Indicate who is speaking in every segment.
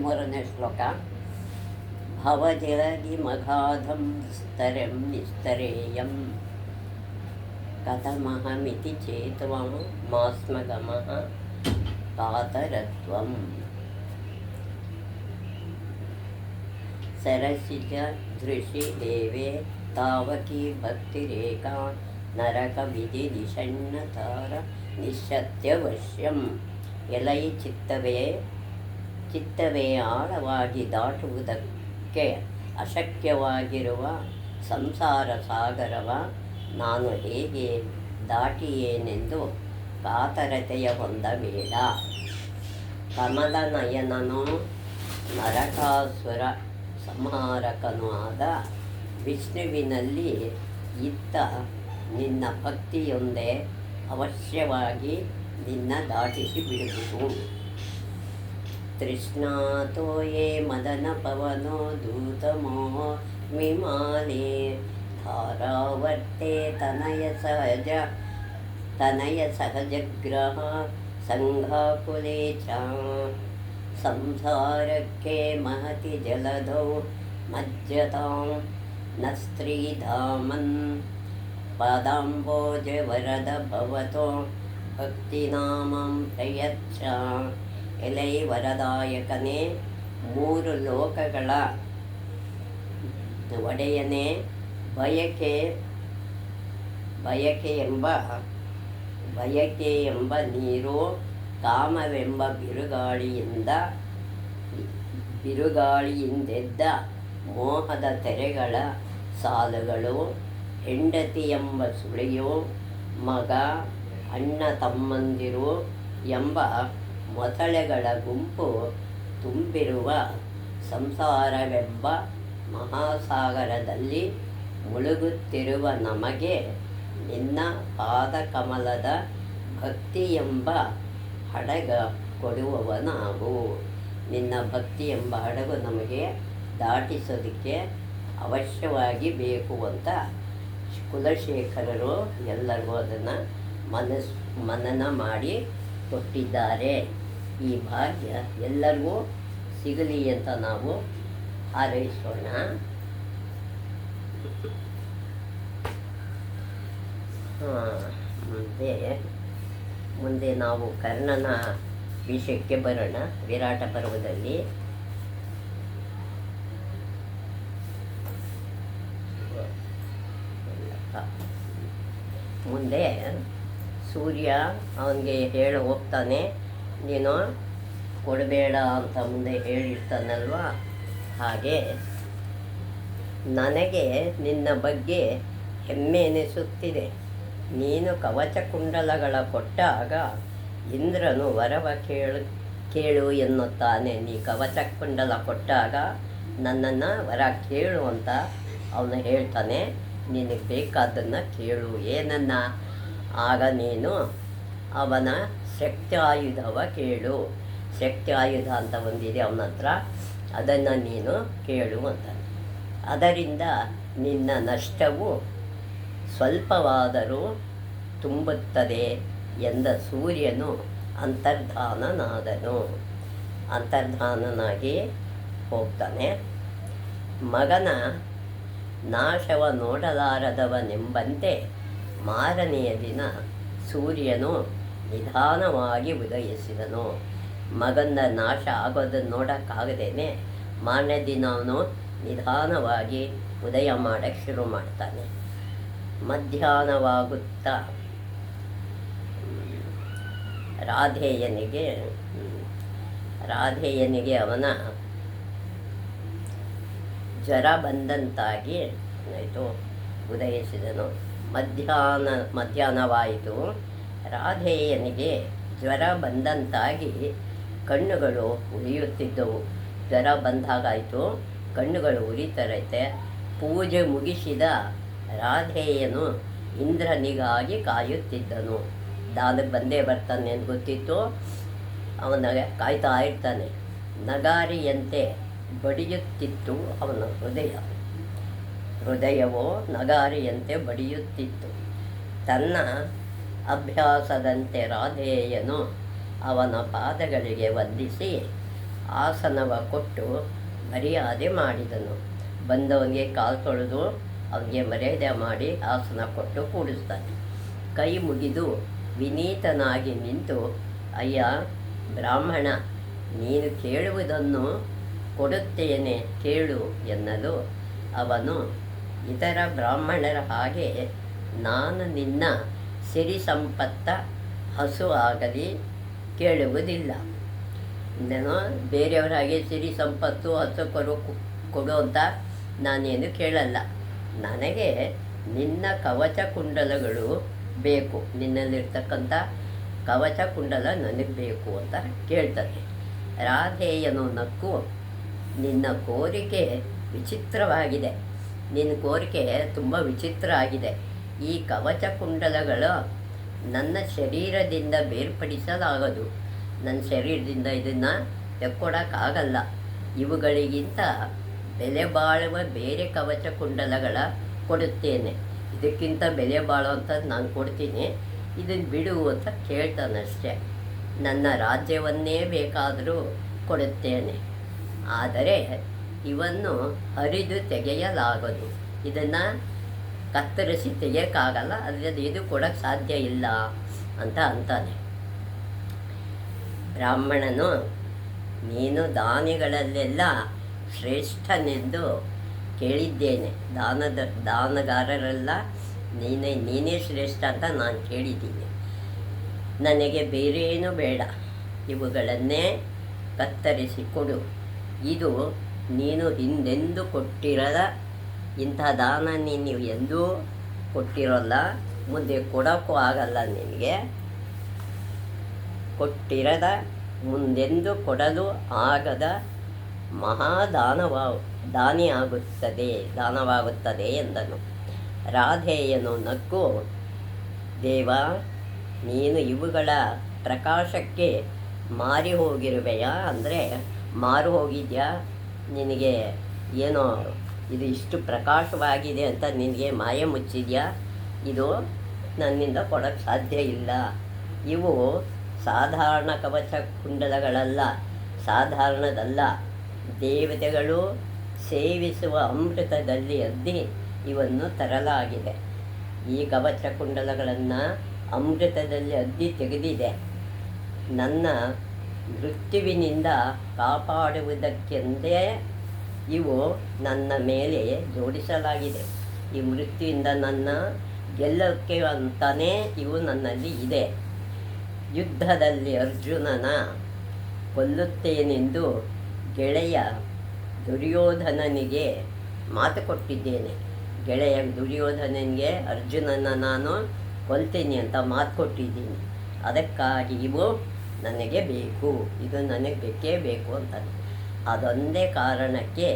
Speaker 1: ಮೂರನೇ ಶ್ಲೋಕ. ಭವಜಲಗಿಮಗಾಧಂ ಸ್ತರಂ ನಿಸ್ತರೇಯಂ ಕಥಮಹಮಿತಿ ಚೇತ್ವಂ ಮಾಸ್ಮಗಮಃ ಕಾತರತ್ವಂ. ಸರಸಿಜ ದೃಶಿ ದೇವೇ ತಾವಕಿ ಭಕ್ತಿರೇಕಾ ನರಕವಿಧಿ ನಿಷಣ್ಣತಾರ ನಿಶ್ಚತ್ಯವಶ್ಯಂ. ಎಲೈ ಚಿತ್ತವೇ ಆಳವಾಗಿ ದಾಟುವುದಕ್ಕೆ ಅಶಕ್ಯವಾಗಿರುವ ಸಂಸಾರ ಸಾಗರವ ನಾನು ಹೇಗೆ ದಾಟಿಯೇನೆಂದು ಕಾತರತೆಯ ಹೊಂದಬೇಡ. ಕಮಲನಯನನೋ ನರಕಾಸುರ ಸಂಹಾರಕನೂ ಆದ ವಿಷ್ಣುವಿನಲ್ಲಿ ಇದ್ದ ನಿನ್ನ ಭಕ್ತಿಯೊಂದೇ ಅವಶ್ಯವಾಗಿ ನಿನ್ನ ದಾಟಿಸಿ ಬಿಡುವುದು. ತೃಷ್ಣಾತೋ ಯೇ ಮದನ ಪವನೋ ದೂತಮೋ ವಿಮಾನೇ ಧಾರಾವರ್ತೆ ತನಯ ಸಹಜಗ್ರಹ ಸಂಘಾಕುಲೇ ಚ. ಸಂಸಾರಕ್ಕೆ ಮಹತಿ ಜಲಧೌ ಮಜ್ಜತಾಂ ನ ಸ್ತ್ರೀಧಾಮನ್ ಪಾದಾಂಬೋಜ ವರದ ಭವತೋ ಭಕ್ತಿನಾಮಂ ಪ್ರಯಚ್ಛ. ಎಲೈ ವರದಾಯಕನೇ, ಮೂರು ಲೋಕಗಳ ಒಡೆಯನೇ, ಬಯಕೆ ಎಂಬ ನೀರು ಕಾಮವೆಂಬ ಬಿರುಗಾಳಿಯಿಂದೆದ್ದ ಮೋಹದ ತೆರೆಗಳ ಸಾಲುಗಳು, ಹೆಂಡತಿ ಎಂಬ ಸುಳಿಯು, ಮಗ ಅಣ್ಣ ತಮ್ಮಂದಿರು ಎಂಬ ಮೊಸಳೆಗಳ ಗುಂಪು ತುಂಬಿರುವ ಸಂಸಾರವೆಂಬ ಮಹಾಸಾಗರದಲ್ಲಿ ಮುಳುಗುತ್ತಿರುವ ನಮಗೆ ನಿನ್ನ ಪಾದಕಮಲದ ಭಕ್ತಿ ಎಂಬ ಹಡಗ ಕೊಡುವವನಾಗು. ನಿನ್ನ ಭಕ್ತಿ ಎಂಬ ಹಡಗು ನಮಗೆ ದಾಟಿಸೋದಕ್ಕೆ ಅವಶ್ಯವಾಗಿ ಬೇಕು ಅಂತ ಕುಲಶೇಖರರು ಎಲ್ಲರಿಗೂ ಅದನ್ನು ಮನನ ಮಾಡಿ ಕೊಟ್ಟಿದ್ದಾರೆ. ಈ ಭಾಗ್ಯ ಎಲ್ಲರಿಗೂ ಸಿಗಲಿ ಅಂತ ನಾವು ಹಾರೈಸೋಣ. ಮುಂದೆ ನಾವು ಕರ್ಣನ ವಿಷಯಕ್ಕೆ ಬರೋಣ. ವಿರಾಟ ಪರ್ವದಲ್ಲಿ ಮುಂದೆ ಸೂರ್ಯ ಅವನಿಗೆ ಹೇಳಿ ಹೋಗ್ತಾನೆ, ನೀನು ಕೊಡಬೇಡ ಅಂತ ಮುಂದೆ ಹೇಳಿರ್ತಾನಲ್ವ. ಹಾಗೆ ನನಗೆ ನಿನ್ನ ಬಗ್ಗೆ ಹೆಮ್ಮೆ ಎನಿಸುತ್ತಿದೆ. ನೀನು ಕವಚ ಕುಂಡಲಗಳ ಕೊಟ್ಟಾಗ ಇಂದ್ರನು ವರವ ಕೇಳು ಎನ್ನುತ್ತಾನೆ. ನೀ ಕವಚ ಕುಂಡಲ ಕೊಟ್ಟಾಗ ನನ್ನನ್ನು ವರ ಕೇಳು ಅಂತ ಅವನು ಹೇಳ್ತಾನೆ. ನಿನಗೆ ಬೇಕಾದ್ದನ್ನು ಕೇಳು, ಏನನ್ನು? ಆಗ ನೀನು ಅವನ ಶಕ್ತಿ ಆಯುಧವ ಕೇಳು. ಶಕ್ತಿ ಆಯುಧ ಅಂತ ಒಂದಿದೆ ಅವನ ಹತ್ರ, ಅದನ್ನು ನೀನು ಕೇಳು ಅಂತ. ಅದರಿಂದ ನಿನ್ನ ನಷ್ಟವು ಸ್ವಲ್ಪವಾದರೂ ತುಂಬುತ್ತದೆ ಎಂದ ಸೂರ್ಯನು ಅಂತರ್ಧಾನನಾಗಿ ಹೋಗ್ತಾನೆ. ಮಗನ ನಾಶವ ನೋಡಲಾರದವನೆಂಬಂತೆ ಮಾರನೆಯ ದಿನ ಸೂರ್ಯನು ನಿಧಾನವಾಗಿ ಉದಯಿಸಿದನು. ಮಗನ ನಾಶ ಆಗೋದನ್ನು ನೋಡೋಕ್ಕಾಗದೇನೆ ಮಾರನೇ ದಿನ ಅವನು ನಿಧಾನವಾಗಿ ಉದಯ ಮಾಡೋಕ್ಕೆ ಶುರು ಮಾಡ್ತಾನೆ. ಮಧ್ಯಾಹ್ನವಾಗುತ್ತಾ ರಾಧೇಯನಿಗೆ ಅವನ ಜ್ವರ ಬಂದಂತಾಗಿ ಆಯಿತು, ಉದಯಿಸಿದನು. ಮಧ್ಯಾಹ್ನವಾಯಿತು. ರಾಧೇಯನಿಗೆ ಜ್ವರ ಬಂದಂತಾಗಿ ಕಣ್ಣುಗಳು ಉರಿಯುತ್ತಿದ್ದವು. ಜ್ವರ ಬಂದಾಗಾಯಿತು, ಕಣ್ಣುಗಳು ಉರಿತರೈತೆ. ಪೂಜೆ ಮುಗಿಸಿದ ರಾಧೇಯನು ಇಂದ್ರನಿಗಾಗಿ ಕಾಯುತ್ತಿದ್ದನು. ದಾನಕ್ಕೆ ಬಂದೇ ಬರ್ತಾನೆ ಅಂತ ಗೊತ್ತಿತ್ತು, ಅವನಿಗೆ ಕಾಯ್ತಾ ಇರ್ತಾನೆ. ನಗಾರಿಯಂತೆ ಬಡಿಯುತ್ತಿತ್ತು ಅವನ ಹೃದಯವೋ ನಗಾರಿಯಂತೆ ಬಡಿಯುತ್ತಿತ್ತು. ತನ್ನ ಅಭ್ಯಾಸದಂತೆ ರಾಧೇಯನು ಅವನ ಪಾದಗಳಿಗೆ ವಂದಿಸಿ ಆಸನವ ಕೊಟ್ಟು ಮರ್ಯಾದೆ ಮಾಡಿದನು. ಬಂದವನಿಗೆ ಕಾಲು ತೊಳೆದು ಅವನಿಗೆ ಮರ್ಯಾದೆ ಮಾಡಿ ಆಸನ ಕೊಟ್ಟು ಕೂಡಿಸ್ತಾನೆ. ಕೈ ಮುಗಿದು ವಿನೀತನಾಗಿ ನಿಂತು, ಅಯ್ಯ ಬ್ರಾಹ್ಮಣ, ನೀನು ಕೇಳುವುದನ್ನು ಕೊಡುತ್ತೇನೆ ಕೇಳು ಎನ್ನಲು, ಅವನು, ಇತರ ಬ್ರಾಹ್ಮಣರ ಹಾಗೆ ನಾನು ನಿನ್ನ ಸಿರಿ ಸಂಪತ್ತ ಹಸು ಆಗಲಿ ಕೇಳುವುದಿಲ್ಲ. ನಾನು ಬೇರೆಯವರ ಹಾಗೆ ಸಿರಿ ಸಂಪತ್ತು ಹಸು ಕೊಡು ಅಂತ ನಾನೇನು ಕೇಳಲ್ಲ. ನನಗೆ ನಿನ್ನ ಕವಚ ಕುಂಡಲಗಳು ಬೇಕು, ನಿನ್ನಲ್ಲಿರ್ತಕ್ಕಂಥ ಕವಚ ಕುಂಡಲ ನನಗೆ ಬೇಕು ಅಂತ ಕೇಳ್ತಾನೆ. ರಾಧೇಯನು ನಕ್ಕು, ನಿನ್ನ ಕೋರಿಕೆ ವಿಚಿತ್ರವಾಗಿದೆ, ನಿನ್ನ ಕೋರಿಕೆ ತುಂಬ ವಿಚಿತ್ರ ಆಗಿದೆ. ಈ ಕವಚ ಕುಂಡಲಗಳು ನನ್ನ ಶರೀರದಿಂದ ಬೇರ್ಪಡಿಸಲಾಗದು, ನನ್ನ ಶರೀರದಿಂದ ಇದನ್ನು ತೆಕ್ಕೊಡೋಕ್ಕಾಗಲ್ಲ. ಇವುಗಳಿಗಿಂತ ಬೆಲೆ ಬಾಳುವ ಬೇರೆ ಕವಚ ಕುಂಡಲಗಳ ಕೊಡುತ್ತೇನೆ, ಇದಕ್ಕಿಂತ ಬೆಲೆ ಬಾಳುವಂಥದ್ದು ನಾನು ಕೊಡ್ತೀನಿ, ಇದನ್ನು ಬಿಡು ಅಂತ ಕೇಳ್ತಾನಷ್ಟೆ. ನನ್ನ ರಾಜ್ಯವನ್ನೇ ಬೇಕಾದರೂ ಕೊಡುತ್ತೇನೆ, ಆದರೆ ಇವನ್ನು ಹರಿದು ತೆಗೆಯಲಾಗದು, ಇದನ್ನು ಕತ್ತರಿಸಿ ತೆಗೆಯೋಕ್ಕಾಗಲ್ಲ, ಅದರಿಂದ ಇದು ಕೊಡೋಕ್ಕೆ ಸಾಧ್ಯ ಇಲ್ಲ ಅಂತ ಅಂತಾನೆ. ಬ್ರಾಹ್ಮಣನು, ನೀನು ದಾನಿಗಳಲ್ಲೆಲ್ಲ ಶ್ರೇಷ್ಠನೆಂದು ಕೇಳಿದ್ದೇನೆ, ದಾನಗಾರರೆಲ್ಲ ನೀನೇ ಶ್ರೇಷ್ಠ ಅಂತ ನಾನು ಕೇಳಿದ್ದೀನಿ. ನನಗೆ ಬೇರೇನೂ ಬೇಡ, ಇವುಗಳನ್ನೇ ಕತ್ತರಿಸಿ ಕೊಡು. ಇದು ನೀನು ಹಿಂದೆಂದೂ ಕೊಟ್ಟಿರದ ಇಂಥ ದಾನ ನೀವು ಎಂದೂ ಕೊಟ್ಟಿರೋಲ್ಲ, ಮುಂದೆ ಕೊಡೋಕ್ಕೂ ಆಗಲ್ಲ, ನಿನಗೆ ಕೊಟ್ಟಿರದ ಮುಂದೆಂದು ಕೊಡಲು ಆಗದ ದಾನವಾಗುತ್ತದೆ ಎಂದನು. ರಾಧೇಯನು ನಕ್ಕು, ದೇವ, ನೀನು ಇವುಗಳ ಪ್ರಕಾಶಕ್ಕೆ ಮಾರಿ ಹೋಗಿರುವೆಯಾ, ಅಂದರೆ ಮಾರು ಹೋಗಿದ್ಯಾ, ನಿನಗೆ ಏನೋ ಇದು ಇಷ್ಟು ಪ್ರಕಾಶವಾಗಿದೆ ಅಂತ ನಿನಗೆ ಮಾಯ ಮುಚ್ಚಿದೆಯಾ, ಇದು ನನ್ನಿಂದ ಕೊಡೋಕ್ಕೆ ಸಾಧ್ಯ ಇಲ್ಲ. ಇವು ಸಾಧಾರಣ ಕವಚ ಕುಂಡಲಗಳಲ್ಲ, ಸಾಧಾರಣದಲ್ಲ, ದೇವತೆಗಳು ಸೇವಿಸುವ ಅಮೃತದಲ್ಲಿ ಅದ್ದಿ ಇವನ್ನು ತರಲಾಗಿದೆ. ಈ ಕವಚ ಕುಂಡಲಗಳನ್ನು ಅಮೃತದಲ್ಲಿ ಅದ್ದಿ ತೆಗೆದಿದೆ. ನನ್ನ ಮೃತ್ಯುವಿನಿಂದ ಕಾಪಾಡುವುದಕ್ಕೆಂದೇ ಇವು ನನ್ನ ಮೇಲೆ ಜೋಡಿಸಲಾಗಿದೆ. ಈ ಮೃತ್ಯುವಿಂದ ನನ್ನ ಗೆಲ್ಲೋಕ್ಕೆ ಅಂತಲೇ ಇವು ನನ್ನಲ್ಲಿ ಇದೆ. ಯುದ್ಧದಲ್ಲಿ ಅರ್ಜುನನ ಕೊಲ್ಲುತ್ತೇನೆಂದು ಗೆಳೆಯ ದುರ್ಯೋಧನನಿಗೆ ಮಾತು ಕೊಟ್ಟಿದ್ದೇನೆ. ಗೆಳೆಯ ದುರ್ಯೋಧನನಿಗೆ ಅರ್ಜುನನ ನಾನು ಕೊಲ್ತೀನಿ ಅಂತ ಮಾತು ಕೊಟ್ಟಿದ್ದೀನಿ. ಅದಕ್ಕಾಗಿ ಇವು ನನಗೆ ಬೇಕು, ಇದು ನನಗೆ ಬೇಕೇ ಬೇಕು ಅಂತ. ಅದೊಂದೇ ಕಾರಣಕ್ಕೆ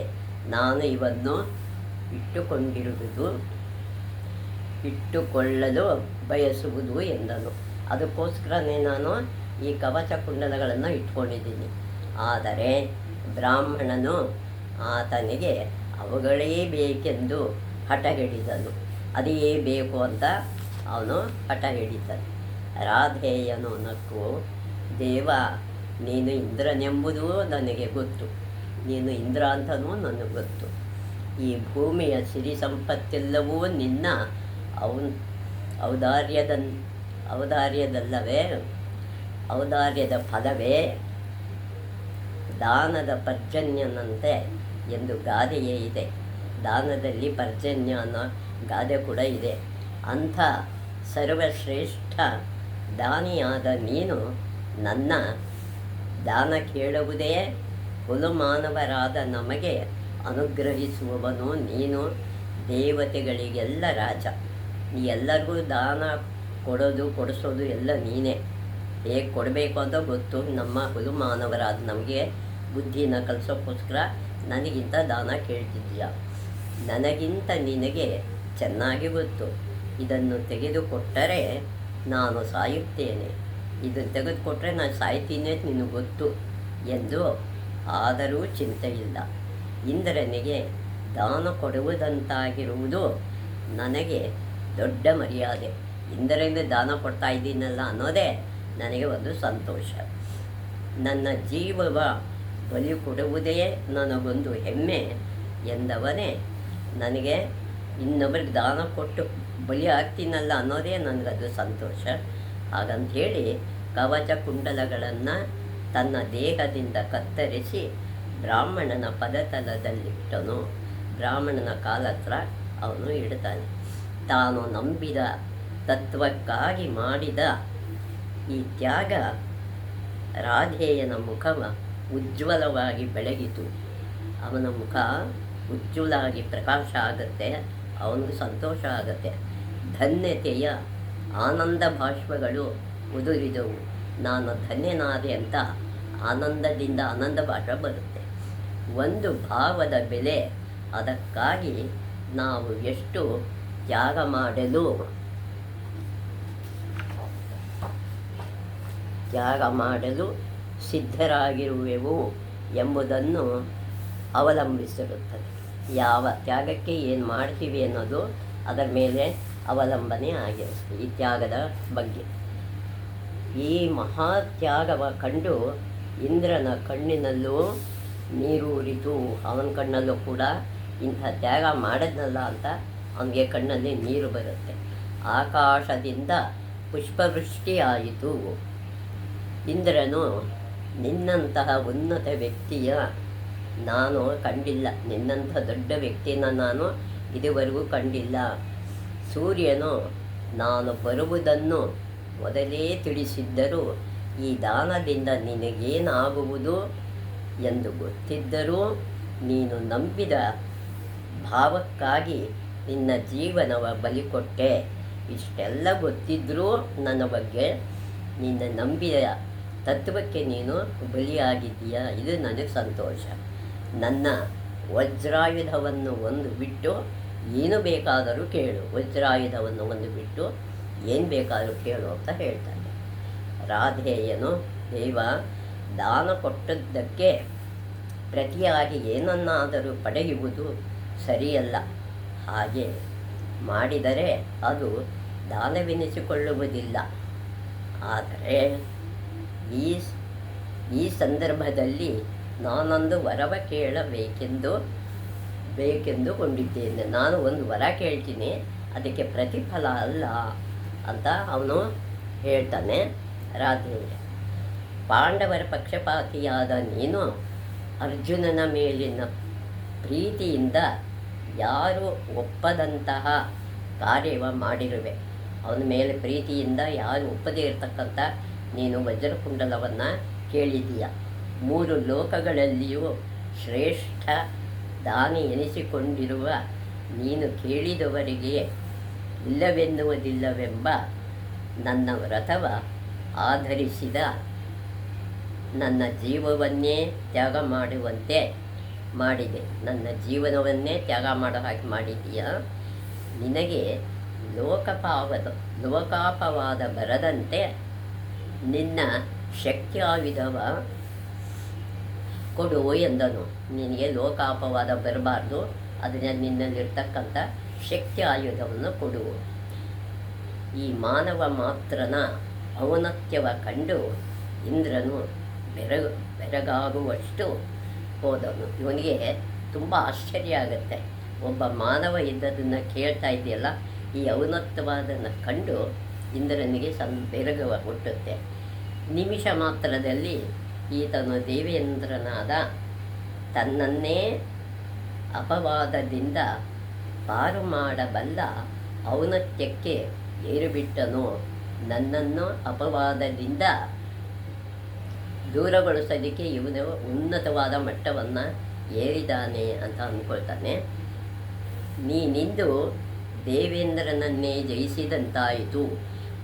Speaker 1: ನಾನು ಇವನ್ನು ಇಟ್ಟುಕೊಳ್ಳಲು ಬಯಸುವುದು ಎಂದನು. ಅದಕ್ಕೋಸ್ಕರನೇ ನಾನು ಈ ಕವಚ ಕುಂಡಲಗಳನ್ನು ಇಟ್ಕೊಂಡಿದ್ದೀನಿ. ಆದರೆ ಬ್ರಾಹ್ಮಣನು ಆತನಿಗೆ ಅವುಗಳೇ ಬೇಕೆಂದು ಹಠ ಹಿಡಿದನು. ಅದೇ ಬೇಕು ಅಂತ ಅವನು ಹಠ ಹಿಡಿದನು. ರಾಧೇಯನು ನಕ್ಕು, ದೇವ, ನೀನು ಇಂದ್ರನೆಂಬುದೂ ನನಗೆ ಗೊತ್ತು, ನೀನು ಇಂದ್ರ ಅಂತನೂ ನನಗೆ ಗೊತ್ತು. ಈ ಭೂಮಿಯ ಸಿರಿ ಸಂಪತ್ತೆಲ್ಲವೂ ನಿನ್ನ ಔದಾರ್ಯದ ಫಲವೇ, ದಾನದ ಪರ್ಜನ್ಯನಂತೆ ಎಂದು ಗಾದೆಯೇ ಇದೆ. ದಾನದಲ್ಲಿ ಪರ್ಜನ್ಯ ಅನ್ನೋ ಗಾದೆ ಕೂಡ ಇದೆ. ಅಂಥ ಸರ್ವಶ್ರೇಷ್ಠ ದಾನಿಯಾದ ನೀನು ನನ್ನ ದಾನ ಕೇಳುವುದೇ ಕುಲಮಾನವರಾದ ನಮಗೆ ಅನುಗ್ರಹಿಸುವವನು ನೀನು. ದೇವತೆಗಳಿಗೆಲ್ಲ ರಾಜ, ನೀ ಎಲ್ಲರಿಗೂ ದಾನ ಕೊಡಿಸೋದು ಎಲ್ಲ ನೀನೇ. ಹೇಗೆ ಕೊಡಬೇಕು ಅಂತ ಗೊತ್ತು. ನಮ್ಮ ಕುಲಮಾನವರಾದ ನಮಗೆ ಬುದ್ಧಿನ ಕಲಿಸೋಕ್ಕೋಸ್ಕರ ನನಗಿಂತ ದಾನ ಕೇಳ್ತಿದ್ದೀಯ. ನನಗಿಂತ ನಿನಗೆ ಚೆನ್ನಾಗಿ ಗೊತ್ತು. ಇದನ್ನು ತೆಗೆದುಕೊಟ್ಟರೆ ನಾನು ಸಾಯುತ್ತೇನೆ, ಇದನ್ನು ತೆಗೆದುಕೊಟ್ಟರೆ ನಾನು ಸಾಯ್ತೀನಿ ಅಂತ ನಿನಗೆ ಗೊತ್ತು ಎಂದು. ಆದರೂ ಚಿಂತೆಯಿಲ್ಲ. ಇಂದ್ರನಿಗೆ ದಾನ ಕೊಡುವುದಂತಾಗಿರುವುದು ನನಗೆ ದೊಡ್ಡ ಮರ್ಯಾದೆ. ಇಂದ್ರನಿಗೆ ದಾನ ಕೊಡ್ತಾ ಇದ್ದೀನಲ್ಲ ಅನ್ನೋದೇ ನನಗೆ ಒಂದು ಸಂತೋಷ. ನನ್ನ ಬಲಿ ಕೊಡುವುದೇ ನನಗೊಂದು ಹೆಮ್ಮೆ ಎಂದವನೇ ನನಗೆ ಇನ್ನೊಬ್ಬರಿಗೆ ದಾನ ಕೊಟ್ಟು ಬಲಿ ಆಗ್ತೀನಲ್ಲ ಅನ್ನೋದೇ ನನಗದು ಸಂತೋಷ. ಹಾಗಂಥೇಳಿ ಕವಚ ಕುಂಡಲಗಳನ್ನು ತನ್ನ ದೇಹದಿಂದ ಕತ್ತರಿಸಿ ಬ್ರಾಹ್ಮಣನ ಪದತಲದಲ್ಲಿಟ್ಟನು. ಬ್ರಾಹ್ಮಣನ ಕಾಲತ್ರ ಅವನು ಇಡ್ತಾನೆ. ತಾನು ನಂಬಿದ ತತ್ವಕ್ಕಾಗಿ ಮಾಡಿದ ಈ ತ್ಯಾಗ ರಾಧೇಯನ ಮುಖವ ಉಜ್ವಲವಾಗಿ ಬೆಳಗಿತು. ಅವನ ಮುಖ ಉಜ್ವಲವಾಗಿ ಪ್ರಕಾಶ ಆಗುತ್ತೆ, ಅವನಿಗೆ ಸಂತೋಷ ಆಗುತ್ತೆ. ಧನ್ಯತೆಯ ಆನಂದ ಭಾಷ್ಪಗಳು ಉದುರಿದವು. ನಾನು ಧನ್ಯನಾದೆ ಅಂತ ಆನಂದದಿಂದ ಆನಂದ ಭಾಷ ಬರುತ್ತೆ. ಒಂದು ಭಾವದ ಬೆಲೆ, ಅದಕ್ಕಾಗಿ ನಾವು ಎಷ್ಟು ತ್ಯಾಗ ಮಾಡಲು ಸಿದ್ಧರಾಗಿರುವೆವು ಎಂಬುದನ್ನು ಅವಲಂಬಿಸಿರುತ್ತದೆ. ಯಾವ ತ್ಯಾಗಕ್ಕೆ ಏನು ಮಾಡ್ತೀವಿ ಅನ್ನೋದು ಅದರ ಮೇಲೆ ಅವಲಂಬನೆ ಆಗಿರುತ್ತೆ ಈ ತ್ಯಾಗದ ಬಗ್ಗೆ. ಈ ಮಹಾತ್ಯಾಗವ ಕಂಡು ಇಂದ್ರನ ಕಣ್ಣಿನಲ್ಲೂ ನೀರೂರಿತು. ಅವನ ಕಣ್ಣಲ್ಲೂ ಕೂಡ ಇಂಥ ತ್ಯಾಗ ಮಾಡಿದ್ನಲ್ಲ ಅಂತ ಅವನಿಗೆ ಕಣ್ಣಲ್ಲಿ ನೀರು ಬರುತ್ತೆ. ಆಕಾಶದಿಂದ ಪುಷ್ಪವೃಷ್ಟಿಯಾಯಿತು. ಇಂದ್ರನು, ನಿನ್ನಂತಹ ಉನ್ನತ ವ್ಯಕ್ತಿಯ ನಾನು ಕಂಡಿಲ್ಲ, ನಿನ್ನಂಥ ದೊಡ್ಡ ವ್ಯಕ್ತಿನ ನಾನು ಇದುವರೆಗೂ ಕಂಡಿಲ್ಲ. ಸೂರ್ಯನು ನಾನು ಬರುವುದನ್ನು ಮೊದಲೇ ತಿಳಿಸಿದ್ದರೂ ಈ ದಾನದಿಂದ ನಿನಗೇನಾಗುವುದು ಎಂದು ಗೊತ್ತಿದ್ದರೂ ನೀನು ನಂಬಿದ ಭಾವಕ್ಕಾಗಿ ನಿನ್ನ ಜೀವನವ ಬಲಿಕೊಟ್ಟೆ. ಇಷ್ಟೆಲ್ಲ ಗೊತ್ತಿದ್ದರೂ ನನ್ನ ಬಗ್ಗೆ ನಿನ್ನ ನಂಬಿದ ತತ್ವಕ್ಕೆ ನೀನು ಬಲಿಯಾಗಿದ್ದೀಯ. ಇದು ನನಗೆ ಸಂತೋಷ. ನನ್ನ ವಜ್ರಾಯುಧವನ್ನು ಒಂದು ಬಿಟ್ಟು ಏನು ಬೇಕಾದರೂ ಕೇಳು, ವಜ್ರಾಯುಧವನ್ನು ಒಂದು ಬಿಟ್ಟು ಏನು ಬೇಕಾದರೂ ಕೇಳು ಅಂತ ಹೇಳ್ತಾನೆ. ರಾಧೇಯನು, ದೇವ ದಾನ ಕೊಟ್ಟದ್ದಕ್ಕೆ ಪ್ರತಿಯಾಗಿ ಏನನ್ನಾದರೂ ಪಡೆಯುವುದು ಸರಿಯಲ್ಲ. ಹಾಗೆ ಮಾಡಿದರೆ ಅದು ದಾನವೆನಿಸಿಕೊಳ್ಳುವುದಿಲ್ಲ. ಆದರೆ ಈ ಸಂದರ್ಭದಲ್ಲಿ ನಾನೊಂದು ವರವ ಬೇಕೆಂದುಕೊಂಡಿದ್ದೇನೆ. ನಾನು ಒಂದು ವರ ಕೇಳ್ತೀನಿ, ಅದಕ್ಕೆ ಪ್ರತಿಫಲ ಅಲ್ಲ ಅಂತ ಅವನು ಹೇಳ್ತಾನೆ. ರಾಧೇಯ, ಪಾಂಡವರ ಪಕ್ಷಪಾತಿಯಾದ ನೀನು ಅರ್ಜುನನ ಮೇಲಿನ ಪ್ರೀತಿಯಿಂದ ಯಾರು ಒಪ್ಪದಂತಹ ಕಾರ್ಯವ ಮಾಡಿರುವೆ. ಅವನ ಮೇಲೆ ಪ್ರೀತಿಯಿಂದ ಯಾರು ಒಪ್ಪದೇ ಇರತಕ್ಕಂಥ ನೀನು ವಜ್ರಕುಂಡಲವನ್ನು ಕೇಳಿದೀಯ. 3 ಲೋಕಗಳಲ್ಲಿಯೂ ಶ್ರೇಷ್ಠ ದಾನಿ ಎನಿಸಿಕೊಂಡಿರುವ ನೀನು ಕೇಳಿದವರಿಗೆ ಇಲ್ಲವೆನ್ನುವುದಿಲ್ಲವೆಂಬ ನನ್ನ ವ್ರತವ ಆಧರಿಸಿದ ನನ್ನ ಜೀವವನ್ನೇ ತ್ಯಾಗ ಮಾಡುವಂತೆ ಮಾಡಿದೆ. ನನ್ನ ಜೀವನವನ್ನೇ ತ್ಯಾಗ ಮಾಡೋ ಹಾಗೆ ಮಾಡಿದೀಯ. ನಿನಗೆ ಲೋಕಾಪವಾದ ಬರದಂತೆ ನಿನ್ನ ಶಕ್ತ್ಯಾಯುಧವ ಕೊಡು ಎಂದನು. ನಿನಗೆ ಲೋಕಾಪವಾದ ಬರಬಾರ್ದು, ಅದನ್ನು ನಿನ್ನಲ್ಲಿರ್ತಕ್ಕಂಥ ಶಕ್ತಿ ಆಯುಧವನ್ನು ಕೊಡು. ಈ ಮಾನವ ಮಾತ್ರನ ಔನ್ನತ್ಯವ ಕಂಡು ಇಂದ್ರನು ಬೆರಗಾಗುವಷ್ಟು ಹೋದನು. ಇವನಿಗೆ ತುಂಬ ಆಶ್ಚರ್ಯ ಆಗುತ್ತೆ. ಒಬ್ಬ ಮಾನವ ಇದ್ದದನ್ನು ಕೇಳ್ತಾ ಇದೆಯಲ್ಲ, ಈ ಔನ್ನತ್ಯವಾದನ್ನು ಕಂಡು ಇಂದ್ರನಿಗೆ ಬೆರಗುವ ಹುಟ್ಟುತ್ತೆ. ನಿಮಿಷ ಮಾತ್ರದಲ್ಲಿ ಈತನು ದೇವೇಂದ್ರನಾದ ತನ್ನನ್ನೇ ಅಪವಾದದಿಂದ ಪಾರು ಮಾಡಬಲ್ಲ ಔನ್ನತ್ಯಕ್ಕೆ ಏರುಬಿಟ್ಟನು. ನನ್ನನ್ನು ಅಪವಾದದಿಂದ ದೂರಗೊಳಿಸೋದಕ್ಕೆ ಇವನು ಉನ್ನತವಾದ ಮಟ್ಟವನ್ನು ಏರಿದ್ದಾನೆ ಅಂತ ಅಂದ್ಕೊಳ್ತಾನೆ. ನೀನಿಂದು ದೇವೇಂದ್ರನನ್ನೇ ಜಯಿಸಿದಂತಾಯಿತು.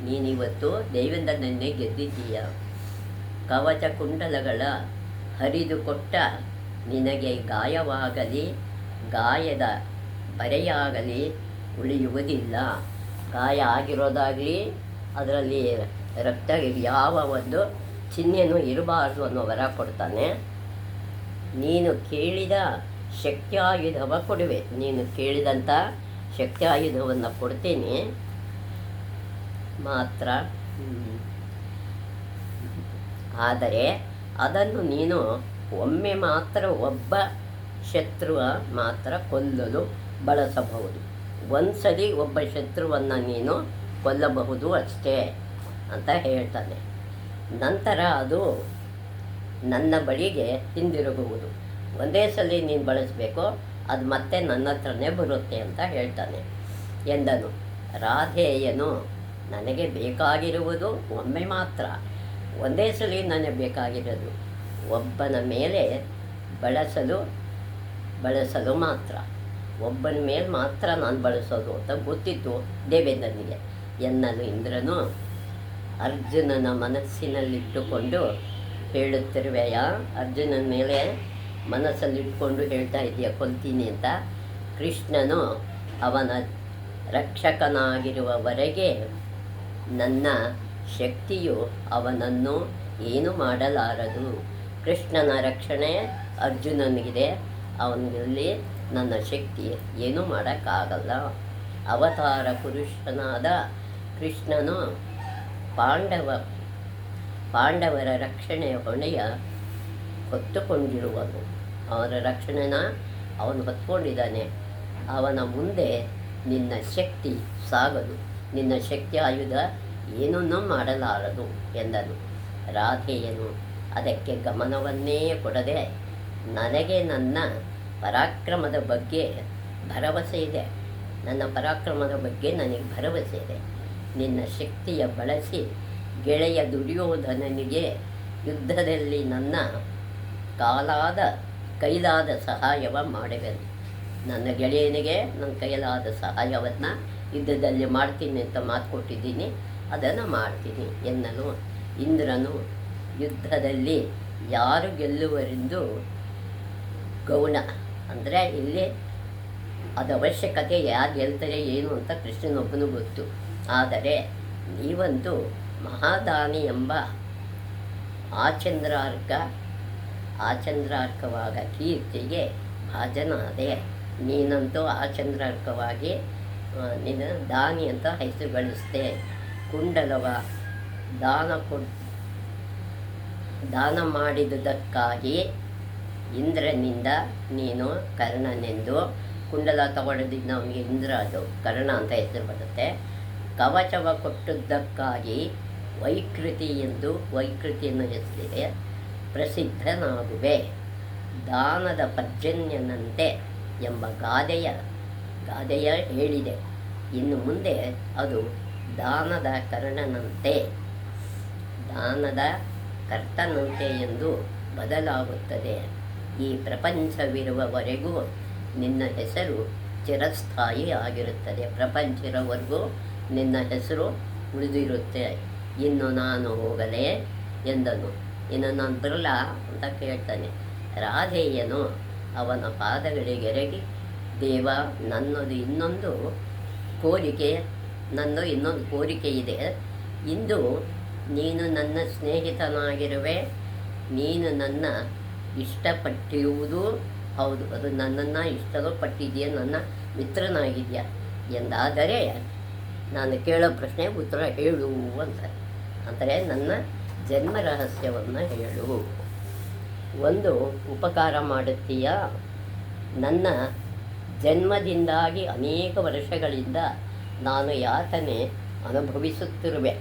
Speaker 1: ನೀನಿವತ್ತು ದೇವೇಂದ್ರನನ್ನೇ ಗೆದ್ದಿದ್ದೀಯ. ಕವಚ ಕುಂಡಲಗಳ ಹರಿದುಕೊಟ್ಟ ನಿನಗೆ ಗಾಯವಾಗಲಿ ಗಾಯದ ಬರೆಯಾಗಲಿ ಉಳಿಯುವುದಿಲ್ಲ. ಗಾಯ ಆಗಿರೋದಾಗಲಿ ಅದರಲ್ಲಿ ರಕ್ತ ಯಾವ ಒಂದು ಚಿಹ್ನೆಯೂ ಇರಬಾರ್ದು ಅನ್ನೋ ವರ ಕೊಡ್ತಾನೆ. ನೀನು ಕೇಳಿದ ಶಕ್ತ್ಯಾಯುಧವ ಕೊಡುವೆ. ನೀನು ಕೇಳಿದಂಥ ಶಕ್ತ್ಯಾಯುಧವನ್ನು ಕೊಡ್ತೀನಿ ಮಾತ್ರ. ಆದರೆ ಅದನ್ನು ನೀನು ಒಮ್ಮೆ ಮಾತ್ರ ಒಬ್ಬ ಶತ್ರುವ ಮಾತ್ರ ಕೊಲ್ಲಲು ಬಳಸಬಹುದು. ಒಂದ್ಸಲಿ ಒಬ್ಬ ಶತ್ರುವನ್ನು ನೀನು ಕೊಲ್ಲಬಹುದು ಅಷ್ಟೇ ಅಂತ ಹೇಳ್ತಾನೆ. ನಂತರ ಅದು ನನ್ನ ಬಳಿಗೆ ಹಿಂದಿರುಗುವುದು. ಒಂದೇ ಸಲ ನೀನು ಬಳಸಬೇಕು, ಅದು ಮತ್ತೆ ನನ್ನ ಹತ್ರನೇ ಬರುತ್ತೆ ಅಂತ ಹೇಳ್ತಾನೆ ಎಂದನು. ರಾಧೇಯನು, ನನಗೆ ಬೇಕಾಗಿರುವುದು ಒಮ್ಮೆ ಮಾತ್ರ, ಒಂದೇ ಸಲ ನನಗೆ ಬೇಕಾಗಿರೋದು ಒಬ್ಬನ ಮೇಲೆ ಬಳಸಲು ಮಾತ್ರ, ಒಬ್ಬನ ಮೇಲೆ ಮಾತ್ರ ನಾನು ಬಳಸೋದು ಅಂತ ಗೊತ್ತಿತ್ತು ದೇವೇಂದ್ರನಿಗೆ ಎನ್ನಲು ಇಂದ್ರನು ಅರ್ಜುನನ ಮನಸ್ಸಿನಲ್ಲಿಟ್ಟುಕೊಂಡು ಹೇಳುತ್ತಿರುವೆಯಾ? ಅರ್ಜುನನ ಮೇಲೆ ಮನಸ್ಸಲ್ಲಿಟ್ಕೊಂಡು ಹೇಳ್ತಾ ಇದೆಯಾ ಕೊಲ್ತೀನಿ ಅಂತ? ಕೃಷ್ಣನು ಅವನ ರಕ್ಷಕನಾಗಿರುವವರೆಗೆ ನನ್ನ ಶಕ್ತಿಯು ಅವನನ್ನು ಏನು ಮಾಡಲಾರದು. ಕೃಷ್ಣನ ರಕ್ಷಣೆ ಅರ್ಜುನನಿಗಿದೆ, ಅವನಲ್ಲಿ ನನ್ನ ಶಕ್ತಿ ಏನೂ ಮಾಡೋಕ್ಕಾಗಲ್ಲ. ಅವತಾರ ಪುರುಷನಾದ ಕೃಷ್ಣನು ಪಾಂಡವರ ರಕ್ಷಣೆಯ ಹೊಣೆಯ ಹೊತ್ತುಕೊಂಡಿರುವನು. ಅವರ ರಕ್ಷಣೆನ ಅವನು ಹೊತ್ಕೊಂಡಿದ್ದಾನೆ. ಅವನ ಮುಂದೆ ನಿನ್ನ ಶಕ್ತಿ ಸಾಗದು, ನಿನ್ನ ಶಕ್ತಿ ಆಯುಧ ಏನನ್ನೂ ಮಾಡಲಾರದು ಎಂದನು. ರಾಧೆಯನು ಅದಕ್ಕೆ ಗಮನವನ್ನೇ ಕೊಡದೆ, ನನಗೆ ನನ್ನ ಪರಾಕ್ರಮದ ಬಗ್ಗೆ ಭರವಸೆ ಇದೆ, ನನ್ನ ಪರಾಕ್ರಮದ ಬಗ್ಗೆ ನನಗೆ ಭರವಸೆ ಇದೆ. ನಿನ್ನ ಶಕ್ತಿಯ ಬಳಸಿ ಗೆಳೆಯ ದುರ್ಯೋಧನನಿಗೆ ಯುದ್ಧದಲ್ಲಿ ನನ್ನ ಕೈಲಾದ ಸಹಾಯವ ಮಾಡುವೆನು. ನನ್ನ ಗೆಳೆಯನಿಗೆ ನನ್ನ ಕೈಲಾದ ಸಹಾಯವನ್ನು ಯುದ್ಧದಲ್ಲಿ ಮಾಡ್ತೀನಿ ಅಂತ ಮಾತು ಕೊಟ್ಟಿದ್ದೀನಿ, ಅದನ್ನು ಮಾಡ್ತೀನಿ ಎನ್ನಲು ಇಂದ್ರನು ಯುದ್ಧದಲ್ಲಿ ಯಾರು ಗೆಲ್ಲುವರೆಂದು ಗೌಣ ಅಂದರೆ ಇಲ್ಲಿ ಅದು ಅವಶ್ಯಕತೆ, ಯಾರು ಗೆಲ್ತಾರೆ ಏನು ಅಂತ ಕೃಷ್ಣನೊಬ್ಬನು ಗೊತ್ತು. ಆದರೆ ನೀವಂತೂ ಮಹಾದಾನಿ ಎಂಬ ಆಚಂದ್ರಾರ್ಕವಾದ ಕೀರ್ತಿಗೆ ಭಾಜನಾದೆ. ನೀನಂತೂ ಆಚಂದ್ರಾರ್ಕವಾಗಿ ನೀನು ದಾನಿ ಅಂತ ಹೆಸರು ಗಳಿಸ್ದೆ. ಕುಂಡಲವ ದಾನ ಮಾಡಿದುದಕ್ಕಾಗಿ ಇಂದ್ರನಿಂದ ನೀನು ಕರ್ಣನೆಂದು, ಕುಂಡಲ ತಗೊಳ್ಳೋದಿದ್ದ ಅವನಿಗೆ ಇಂದ್ರ, ಅದು ಕರ್ಣ ಅಂತ ಹೆಸರು ಬರುತ್ತೆ. ಕವಚವ ಕೊಟ್ಟದ್ದಕ್ಕಾಗಿ ವೈಕೃತಿ ಎಂದು ವೈಕೃತಿಯನ್ನು ಹೆಸರಿದೆ ಪ್ರಸಿದ್ಧನಾಗುವೆ. ದಾನದ ಪರ್ಜನ್ಯನಂತೆ ಎಂಬ ಗಾದೆಯ ಹೇಳಿದೆ. ಇನ್ನು ಮುಂದೆ ಅದು ದಾನದ ಕರ್ತನಂತೆ ಎಂದು ಬದಲಾಗುತ್ತದೆ. ಈ ಪ್ರಪಂಚವಿರುವವರೆಗೂ ನಿನ್ನ ಹೆಸರು ಚಿರಸ್ಥಾಯಿ ಆಗಿರುತ್ತದೆ. ಪ್ರಪಂಚ ಇರೋವರೆಗೂ ನಿನ್ನ ಹೆಸರು ಉಳಿದಿರುತ್ತೆ. ಇನ್ನು ನಾನು ಹೋಗಲೇ ಎಂದನು. ಇನ್ನು ನಾನು ಬರಲ್ಲ ಅಂತ ಕೇಳ್ತಾನೆ. ರಾಧೇಯನು ಅವನ ಪಾದಗಳಿಗೆರಗಿ, ದೇವ, ನನ್ನದು ಇನ್ನೊಂದು ಕೋರಿಕೆ ಇದೆ. ಇಂದು ನೀನು ನನ್ನ ಸ್ನೇಹಿತನಾಗಿರುವೆ, ನೀನು ನನ್ನ ಇಷ್ಟಪಟ್ಟಿರುವುದು ಹೌದು, ಅದು ನನ್ನನ್ನು ಇಷ್ಟಪಟ್ಟಿದೆಯಾ, ನನ್ನ ಮಿತ್ರನಾಗಿದೆಯಾ ಎಂದಾದರೆ ನಾನು ಕೇಳೋ ಪ್ರಶ್ನೆ ಉತ್ತರ ಹೇಳು ಅಂದರೆ ನನ್ನ ಜನ್ಮ ರಹಸ್ಯವನ್ನು ಹೇಳು. ಒಂದು ಉಪಕಾರ ಮಾಡುತ್ತೀಯ. ನನ್ನ ಜನ್ಮದಿಂದಾಗಿ ಅನೇಕ ವರ್ಷಗಳಿಂದ ನಾನು ಯಾತನೆ ಅನುಭವಿಸುತ್ತಿರುವೆ.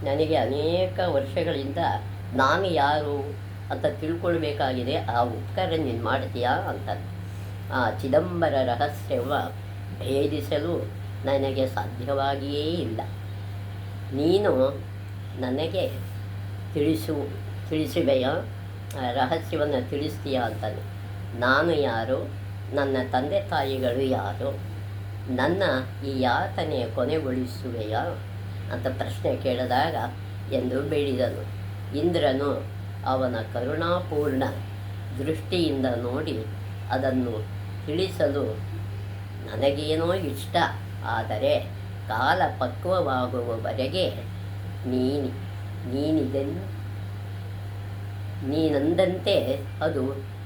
Speaker 1: ನನಗೆ ಅನೇಕ ವರ್ಷಗಳಿಂದ ನಾನು ಯಾರು ಅಂತ ತಿಳ್ಕೊಳ್ಬೇಕಾಗಿದೆ. ಆ ಉಪಕಾರ ನೀನು ಮಾಡ್ತೀಯಾ ಅಂತ. ಆ ಚಿದಂಬರ ರಹಸ್ಯವ ಭೇದಿಸಲು ನನಗೆ ಸಾಧ್ಯವಾಗಿಯೇ ಇಲ್ಲ. ನೀನು ನನಗೆ ತಿಳಿಸುವೆಯ, ರಹಸ್ಯವನ್ನು ತಿಳಿಸ್ತೀಯ ಅಂತಾನೆ. ನಾನು ಯಾರು, ನನ್ನ ತಂದೆ ತಾಯಿಗಳು ಯಾರು, ನನ್ನ ಈ ಯಾತನೆಯ ಕೊನೆಗೊಳಿಸುವೆಯ ಅಂತ ಪ್ರಶ್ನೆ ಕೇಳಿದಾಗ ಎಂದು ಬೇಡಿದನು. ಇಂದ್ರನು ಅವನ ಕರುಣಾಪೂರ್ಣ ದೃಷ್ಟಿಯಿಂದ ನೋಡಿ, ಅದನ್ನು ತಿಳಿಸಲು ನನಗೇನೋ ಇಷ್ಟ, ಆದರೆ ಕಾಲ ಪಕ್ವವಾಗುವವರೆಗೆ ನೀನಂದಂತೆ ಅದು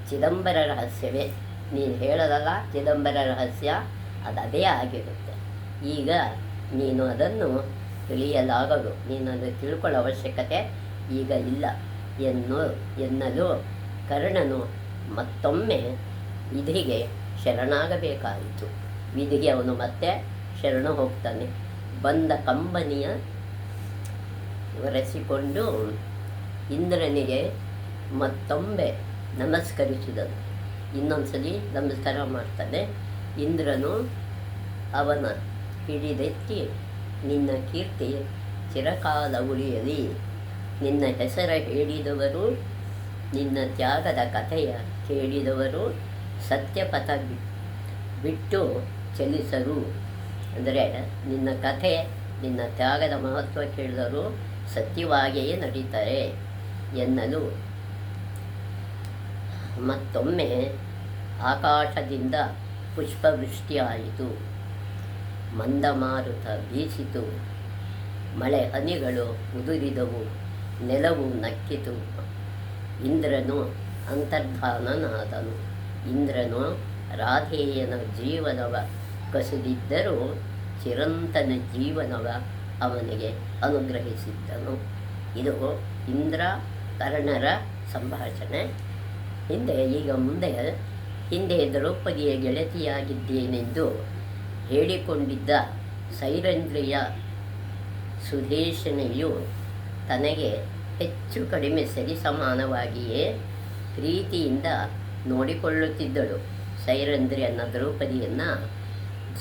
Speaker 1: ಚಿದಂಬರ ರಹಸ್ಯವೇ. ನೀನು ಹೇಳೋದಲ್ಲ ಚಿದಂಬರ ರಹಸ್ಯ, ಅದೇ ಆಗಿರುತ್ತೆ. ಈಗ ನೀನು ಅದನ್ನು ತಿಳಿಯಲಾಗದು, ನೀನು ಅದು ತಿಳ್ಕೊಳ್ಳೋ ಅವಶ್ಯಕತೆ ಈಗ ಇಲ್ಲ ಎನ್ನಲು ಕರ್ಣನು ಮತ್ತೊಮ್ಮೆ ವಿಧಿಗೆ ಶರಣಾಗಬೇಕಾಯಿತು. ವಿಧಿಗೆ ಅವನು ಮತ್ತೆ ಶರಣ ಹೋಗ್ತಾನೆ. ಬಂದ ಕಂಬನಿಯ ಒರೆಸಿಕೊಂಡು ಇಂದ್ರನಿಗೆ ಮತ್ತೊಮ್ಮೆ ನಮಸ್ಕರಿಸಿದನು. ಇನ್ನೊಂದ್ಸಲಿ ನಮಸ್ಕಾರ ಮಾಡ್ತಾನೆ. ಇಂದ್ರನು ಅವನ ಹಿಡಿದೆತ್ತಿ, ನಿನ್ನ ಕೀರ್ತಿ ಚಿರಕಾಲ ಉಳಿಯಲಿ, ನಿನ್ನ ಹೆಸರ ಹೇಳಿದವರು, ನಿನ್ನ ತ್ಯಾಗದ ಕಥೆಯ ಕೇಳಿದವರು ಸತ್ಯಪಥ ಬಿಟ್ಟು ಚಲಿಸರು. ಅಂದರೆ ನಿನ್ನ ಕಥೆ, ನಿನ್ನ ತ್ಯಾಗದ ಮಹತ್ವ ಕೇಳಿದರು ಸತ್ಯವಾಗಿಯೇ ನಡೀತಾರೆ ಎನ್ನಲು ಮತ್ತೊಮ್ಮೆ ಆಕಾಶದಿಂದ ಪುಷ್ಪವೃಷ್ಟಿಯಾಯಿತು. ಮಂದಮಾರುತ ಬೀಸಿತು, ಮಳೆ ಹನಿಗಳು ಉದುರಿದವು, ನೆಲವು ನಕ್ಕಿತು. ಇಂದ್ರನು ಅಂತರ್ಧಾನನಾದನು. ಇಂದ್ರನು ರಾಧೇಯನ ಜೀವನವ ಕಸಿದಿದ್ದರೂ ಚಿರಂತನ ಜೀವನವ ಅವನಿಗೆ ಅನುಗ್ರಹಿಸಿದ್ದನು. ಇದು ಇಂದ್ರ ಕರ್ಣರ ಸಂಭಾಷಣೆ. ಹಿಂದೆ ದ್ರೌಪದಿಯ ಗೆಳತಿಯಾಗಿದ್ದೇನೆಂದು ಹೇಳಿಕೊಂಡಿದ್ದ ಸೈರಂಧ್ರಿಯ ಸುದೇಶನೆಯು ತನಗೆ ಹೆಚ್ಚು ಕಡಿಮೆ ಸರಿಸಮಾನವಾಗಿಯೇ ಪ್ರೀತಿಯಿಂದ ನೋಡಿಕೊಳ್ಳುತ್ತಿದ್ದಳು. ಸೈರಂಧ್ರಿಯನ್ನ ದ್ರೌಪದಿಯನ್ನು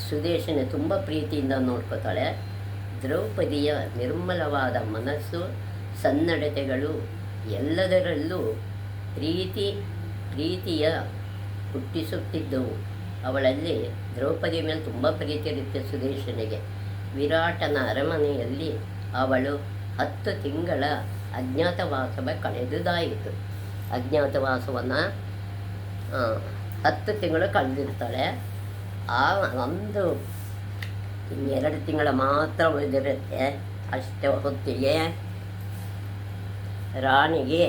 Speaker 1: ಸುದೇಶನೆ ತುಂಬ ಪ್ರೀತಿಯಿಂದ ನೋಡ್ಕೋತಾಳೆ. ದ್ರೌಪದಿಯ ನಿರ್ಮಲವಾದ ಮನಸ್ಸು, ಸನ್ನಡತೆಗಳು ಎಲ್ಲದರಲ್ಲೂ ಪ್ರೀತಿಯ ಹುಟ್ಟಿಸುತ್ತಿದ್ದವು. ಅವಳಲ್ಲಿ ದ್ರೌಪದಿ ಮೇಲೆ ತುಂಬ ಪ್ರೀತಿ ಇರುತ್ತೆ ಸುದೇಶನಿಗೆ. ವಿರಾಟನ ಅರಮನೆಯಲ್ಲಿ ಅವಳು 10 ತಿಂಗಳ ಅಜ್ಞಾತವಾಸವ ಕಳೆದುದಾಯಿತು. ಅಜ್ಞಾತವಾಸವನ್ನು 10 ತಿಂಗಳು ಕಳೆದಿರ್ತಾಳೆ. ಆ ಒಂದು 2 ತಿಂಗಳ ಮಾತ್ರ ಉಳಿದಿರುತ್ತೆ. ಅಷ್ಟೇ ಹೊತ್ತಿಗೆ ರಾಣಿಗೆ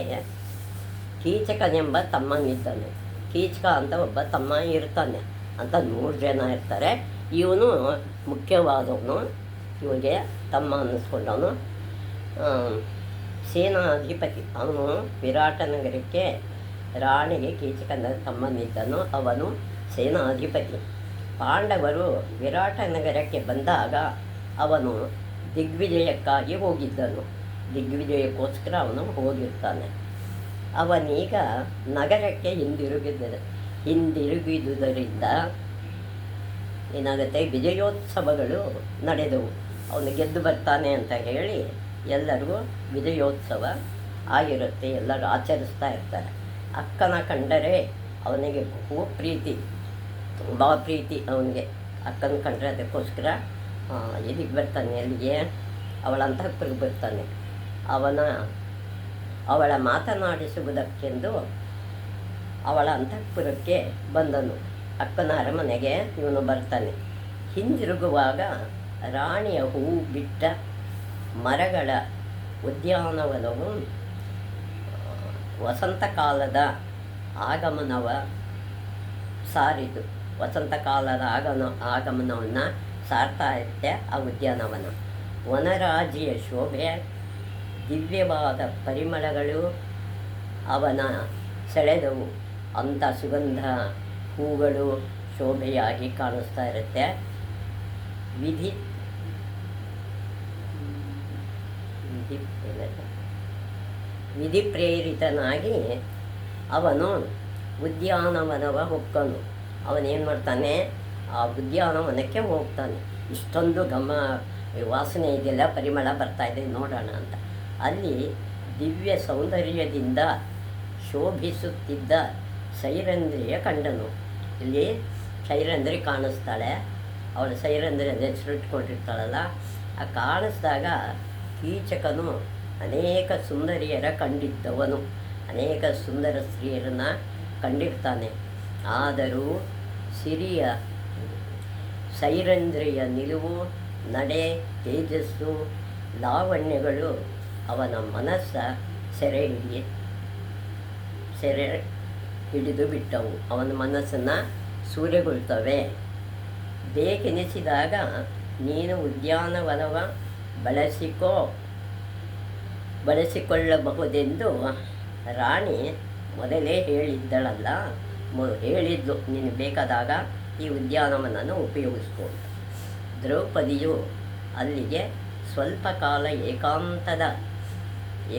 Speaker 1: ಕೀಚಕನೆಂಬ ತಮ್ಮನಿದ್ದಾನೆ. ಕೀಚಕ ಅಂತ ಒಬ್ಬ ತಮ್ಮ ಇರ್ತಾನೆ ಅಂತ 3 ಜನ ಇರ್ತಾರೆ. ಇವನು ಮುಖ್ಯವಾದವನು. ಇವನಿಗೆ ತಮ್ಮ ಅನ್ನಿಸ್ಕೊಂಡವನು. ಸೇನಾಧಿಪತಿ ಅವನು. ವಿರಾಟ ನಗರಕ್ಕೆ ರಾಣಿಗೆ ಕೀಚಕನ ತಮ್ಮನಿದ್ದನು. ಅವನು ಸೇನಾಧಿಪತಿ. ಪಾಂಡವರು ವಿರಾಟ ನಗರಕ್ಕೆ ಬಂದಾಗ ಅವನು ದಿಗ್ವಿಜಯಕ್ಕಾಗಿ ಹೋಗಿದ್ದನು. ದಿಗ್ವಿಜಯಕ್ಕೋಸ್ಕರ ಅವನು ಹೋಗಿರ್ತಾನೆ. ಅವನೀಗ ನಗರಕ್ಕೆ ಹಿಂದಿರುಗಿದುದರಿಂದ ಏನಾಗುತ್ತೆ, ವಿಜಯೋತ್ಸವಗಳು ನಡೆದವು. ಅವನು ಗೆದ್ದು ಬರ್ತಾನೆ ಅಂತ ಹೇಳಿ ಎಲ್ಲರಿಗೂ ವಿಜಯೋತ್ಸವ ಆಗಿರುತ್ತೆ. ಎಲ್ಲರೂ ಆಚರಿಸ್ತಾ ಇರ್ತಾರೆ. ಅಕ್ಕನ ಕಂಡರೆ ಅವನಿಗೆ ಬಹು ಪ್ರೀತಿ, ತುಂಬ ಪ್ರೀತಿ ಅವನಿಗೆ. ಅಕ್ಕನ ಕಂಡ್ರೆ ಅದಕ್ಕೋಸ್ಕರ ಎಲ್ಲಿಗೆ ಬರ್ತಾನೆ, ಅಲ್ಲಿಗೆ ಅವಳ ಅಂತಃಪುರಕ್ಕೆ ಬರ್ತಾನೆ. ಅವಳ ಮಾತನಾಡಿಸುವುದಕ್ಕೆಂದು ಅವಳ ಅಂತಃಪುರಕ್ಕೆ ಬಂದನು. ಅಕ್ಕನ ಅರಮನೆಗೆ ಇವನು ಬರ್ತಾನೆ. ಹಿಂದಿರುಗುವಾಗ ರಾಣಿಯ ಹೂವು ಬಿಟ್ಟ ಮರಗಳ ಉದ್ಯಾನವನವು ವಸಂತಕಾಲದ ಆಗಮನವ ಸಾರಿತು. ವಸಂತಕಾಲದ ಆಗಮನವನ್ನು ಸಾರ್ತಾ ಇರುತ್ತೆ ಆ ಉದ್ಯಾನವನ. ವನರಾಜಿಯ ಶೋಭೆ, ದಿವ್ಯವಾದ ಪರಿಮಳಗಳು ಅವನ ಸೆಳೆದವು. ಅಂಥ ಸುಗಂಧ ಹೂಗಳು ಶೋಭೆಯಾಗಿ ಕಾಣಿಸ್ತಾ ಇರುತ್ತೆ. ವಿಧಿ ಪ್ರೇರಿತನಾಗಿ ಅವನು ಉದ್ಯಾನವನವ ಹೊಕ್ಕನು. ಅವನೇನು ಮಾಡ್ತಾನೆ, ಆ ಉದ್ಯಾನವನಕ್ಕೆ ಹೋಗ್ತಾನೆ. ಇಷ್ಟೊಂದು ವಾಸನೆ ಇದೆಯಲ್ಲ, ಪರಿಮಳ ಬರ್ತಾಯಿದೆ, ನೋಡೋಣ ಅಂತ. ಅಲ್ಲಿ ದಿವ್ಯ ಸೌಂದರ್ಯದಿಂದ ಶೋಭಿಸುತ್ತಿದ್ದ ಸೈರಂಧ್ರಿಯ ಕಂಡನು. ಇಲ್ಲಿ ಸೈರಂಧ್ರಿ ಕಾಣಿಸ್ತಾಳೆ. ಅವಳು ಸೈರಂಧ್ರಿ ಅದೇ ಹೆಸರಿಟ್ಕೊಂಡಿರ್ತಾಳಲ್ಲ. ಆ ಕಾಣಿಸಿದಾಗ ಕೀಚಕನು ಅನೇಕ ಸುಂದರಿಯರ ಕಂಡಿದ್ದವನು. ಅನೇಕ ಸುಂದರ ಸ್ತ್ರೀಯರನ್ನು ಕಂಡಿರ್ತಾನೆ. ಆದರೂ ಸಿರಿಯ ಸೈರಂಧ್ರಿಯ ನಿಲುವು, ನಡೆ, ತೇಜಸ್ಸು, ಲಾವಣ್ಯಗಳು ಅವನ ಮನಸ್ಸ ಸೆರೆ ಹಿಡಿದು ಬಿಟ್ಟವು. ಅವನ ಮನಸ್ಸನ್ನು ಸೂರೆಗೊಳ್ತವೆ. ಬೇಕೆನಿಸಿದಾಗ ನೀನು ಉದ್ಯಾನವನವ ಬಳಸಿಕೊಳ್ಳಬಹುದೆಂದು ರಾಣಿ ಮೊದಲೇ ಹೇಳಿದ್ದಳಲ್ಲ, ಹೇಳಿದ್ಲು ನೀನು ಬೇಕಾದಾಗ ಈ ಉದ್ಯಾನವನವನ್ನು ಉಪಯೋಗಿಸ್ಕೊ ಅಂತ. ದ್ರೌಪದಿಯು ಅಲ್ಲಿಗೆ ಸ್ವಲ್ಪ ಕಾಲ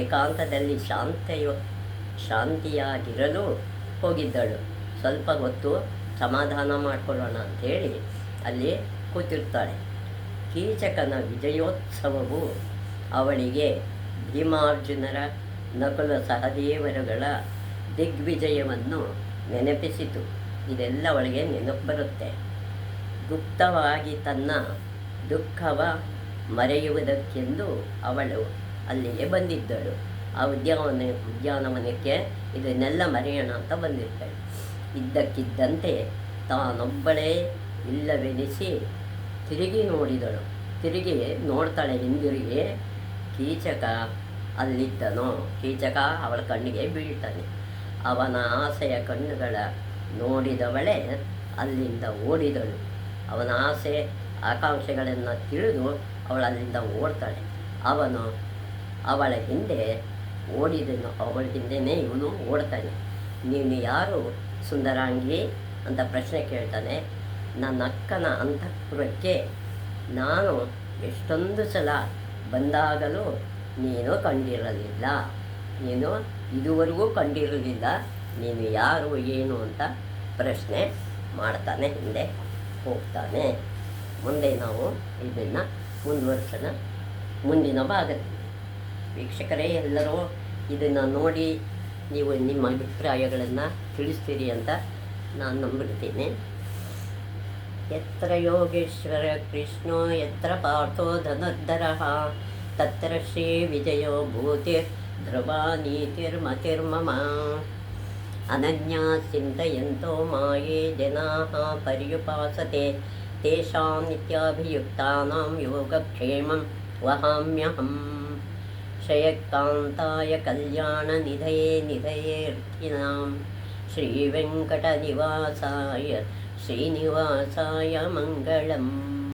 Speaker 1: ಏಕಾಂತದಲ್ಲಿ ಶಾಂತಿಯಾಗಿರಲು ಹೋಗಿದ್ದಳು. ಸ್ವಲ್ಪ ಹೊತ್ತು ಸಮಾಧಾನ ಮಾಡಿಕೊಳ್ಳೋಣ ಅಂಥೇಳಿ ಅಲ್ಲಿ ಕೂತಿರ್ತಾಳೆ. ಕೀಚಕನ ವಿಜಯೋತ್ಸವವು ಅವಳಿಗೆ ಭೀಮಾರ್ಜುನರ ನಕುಲ ಸಹದೇವರುಗಳ ದಿಗ್ವಿಜಯವನ್ನು ನೆನಪಿಸಿತು. ಇದೆಲ್ಲ ಅವಳಿಗೆ ನೆನಪು ಬರುತ್ತೆ. ಗುಪ್ತವಾಗಿ ತನ್ನ ದುಃಖವ ಮರೆಯುವುದಕ್ಕೆಂದು ಅವಳು ಅಲ್ಲಿಗೆ ಬಂದಿದ್ದಳು. ಆ ಉದ್ಯಾನವನಕ್ಕೆ ಇದನ್ನೆಲ್ಲ ಮರೆಯೋಣ ಅಂತ ಬಂದಿರ್ತಾಳೆ. ಇದ್ದಕ್ಕಿದ್ದಂತೆ ತಾನೊಬ್ಬಳೇ ಇಲ್ಲವೆನಿಸಿ ತಿರುಗಿ ನೋಡಿದಳು. ನೋಡ್ತಾಳೆ ಹಿಂದಿರುಗಿ. ಕೀಚಕ ಅಲ್ಲಿದ್ದನೋ. ಕೀಚಕ ಅವಳ ಕಣ್ಣಿಗೆ ಬೀಳ್ತಾನೆ. ಅವನ ಆಸೆಯ ಕಣ್ಣುಗಳ ನೋಡಿದವಳೇ ಅಲ್ಲಿಂದ ಓಡಿದಳು. ಅವನ ಆಸೆ ಆಕಾಂಕ್ಷೆಗಳನ್ನು ತಿಳಿದು ಅವಳು ಅಲ್ಲಿಂದ ಓಡ್ತಾಳೆ. ಅವನು ಅವಳ ಹಿಂದೆ ಓಡಿದನು. ಅವಳ ಹಿಂದೆಯೇ ಇವನು ಓಡ್ತಾನೆ. ನೀನು ಯಾರು ಸುಂದರಾಂಗಿ ಅಂತ ಪ್ರಶ್ನೆ ಕೇಳ್ತಾನೆ. ನನ್ನ ಅಕ್ಕನ ಅಂತಃಪುರಕ್ಕೆ ನಾನು ಎಷ್ಟೊಂದು ಸಲ ಬಂದಾಗಲೂ ನೀನು ಇದುವರೆಗೂ ಕಂಡಿರಲಿಲ್ಲ. ನೀನು ಯಾರು ಏನು ಅಂತ ಪ್ರಶ್ನೆ ಮಾಡ್ತಾನೆ. ಹಿಂದೆ ಹೋಗ್ತಾನೆ. ಮುಂದೆ ನಾವು ಇದನ್ನು ಮುಂದುವರ್ಸೋಣ ಮುಂದಿನ ಭಾಗದಲ್ಲಿ. ವೀಕ್ಷಕರೇ, ಎಲ್ಲರೂ ಇದನ್ನು ನೋಡಿ ನೀವು ನಿಮ್ಮ ಅಭಿಪ್ರಾಯಗಳನ್ನು ತಿಳಿಸ್ತೀರಿ ಅಂತ ನಾನು ನಂಬಿಡ್ತೀನಿ. ಯತ್ರ ಯೋಗೇಶ್ವರ ಕೃಷ್ಣೋ ಯತ್ರ ಪಾರ್ಥೋ ಧನುರ್ಧರಃ ತತ್ರ ಶ್ರೀ ವಿಜಯೋ ಭೂತಿರ್ ಧ್ರುವ ನೀತಿರ್ಮತಿರ್ಮಮ. ಅನನ್ಯಾ ಚಿಂತಯಂತೋ ಮಾಯೇ ಜನಾಃ ಪರ್ಯುಪಾಸತೆ ತೇಷಾಂ ನಿತ್ಯಾಭಿಯುಕ್ತಾನಾಂ ಯೋಗಕ್ಷೇಮಂ ವಹಾಮ್ಯಹಂ. ಶ್ರೇಯಕಾಂತಾಯ ಕಲ್ಯಾಣನಿಧಯೇರ್ಥಿನಾಂ ಶ್ರೀವೆಂಕಟನಿವಾಸಾಯ ಶ್ರೀನಿವಾಸಾಯ ಮಂಗಳಂ.